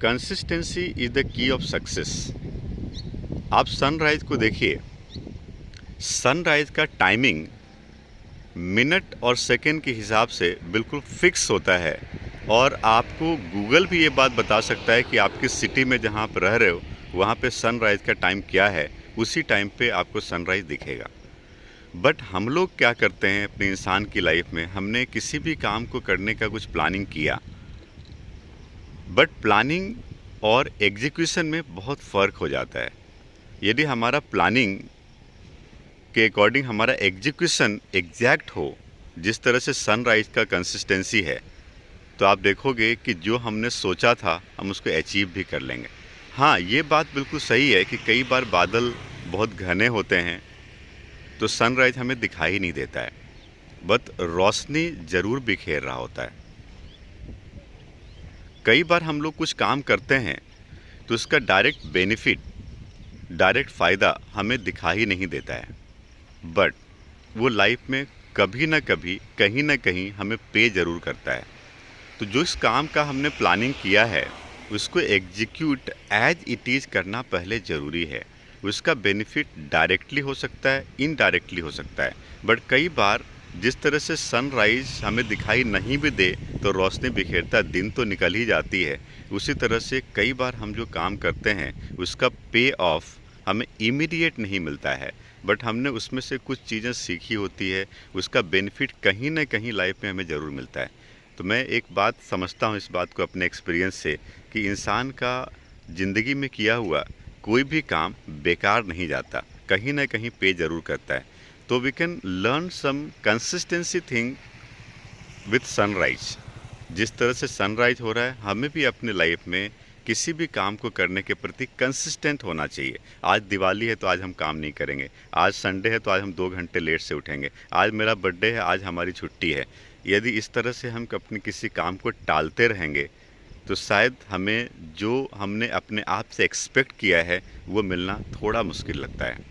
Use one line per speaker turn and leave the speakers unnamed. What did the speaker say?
Consistency is the key of success. आप sunrise को देखिए, सनराइज का टाइमिंग मिनट और सेकंड के हिसाब से बिल्कुल फिक्स होता है और आपको गूगल भी ये बात बता सकता है कि आपकी सिटी में जहाँ आप रह रहे हो वहाँ पे सनराइज का टाइम क्या है, उसी टाइम पे आपको सनराइज दिखेगा। बट हम लोग क्या करते हैं अपने इंसान की लाइफ में, हमने किसी भी काम को करने का कुछ प्लानिंग किया, बट प्लानिंग और एग्जीक्यूशन में बहुत फ़र्क हो जाता है। यदि हमारा प्लानिंग के अकॉर्डिंग हमारा एग्जीक्यूशन एग्जैक्ट हो, जिस तरह से सनराइज का कंसिस्टेंसी है, तो आप देखोगे कि जो हमने सोचा था हम उसको अचीव भी कर लेंगे। हाँ, ये बात बिल्कुल सही है कि कई बार बादल बहुत घने होते हैं तो सनराइज हमें दिखाई नहीं देता है, बट रोशनी ज़रूर बिखेर रहा होता है। कई बार हम लोग कुछ काम करते हैं तो उसका डायरेक्ट बेनिफिट, डायरेक्ट फ़ायदा हमें दिखाई नहीं देता है, बट वो लाइफ में कभी ना कभी कहीं ना कहीं हमें पे ज़रूर करता है। तो जो इस काम का हमने प्लानिंग किया है उसको एग्जीक्यूट एज इट इज़ करना पहले ज़रूरी है। उसका बेनिफिट डायरेक्टली हो सकता है, इनडायरेक्टली हो सकता है, बट कई बार जिस तरह से सनराइज हमें दिखाई नहीं भी दे तो रोशनी बिखेरता दिन तो निकल ही जाती है। उसी तरह से कई बार हम जो काम करते हैं उसका पे ऑफ हमें इमीडिएट नहीं मिलता है, बट हमने उसमें से कुछ चीज़ें सीखी होती है, उसका बेनिफिट कहीं ना कहीं लाइफ में हमें ज़रूर मिलता है। तो मैं एक बात समझता हूँ, इस बात को अपने एक्सपीरियंस से, कि इंसान का ज़िंदगी में किया हुआ कोई भी काम बेकार नहीं जाता, कहीं ना कहीं पे ज़रूर करता है। तो we can learn some consistency thing with sunrise. जिस तरह से सनराइज हो रहा है हमें भी अपने लाइफ में किसी भी काम को करने के प्रति कंसिस्टेंट होना चाहिए। आज दिवाली है तो आज हम काम नहीं करेंगे, आज संडे है तो आज हम 2 घंटे लेट से उठेंगे, आज मेरा बर्थडे है, आज हमारी छुट्टी है। यदि इस तरह से हम अपने किसी काम को टालते रहेंगे तो शायद हमें जो हमने अपने आप से एक्सपेक्ट किया है वो मिलना थोड़ा मुश्किल लगता है।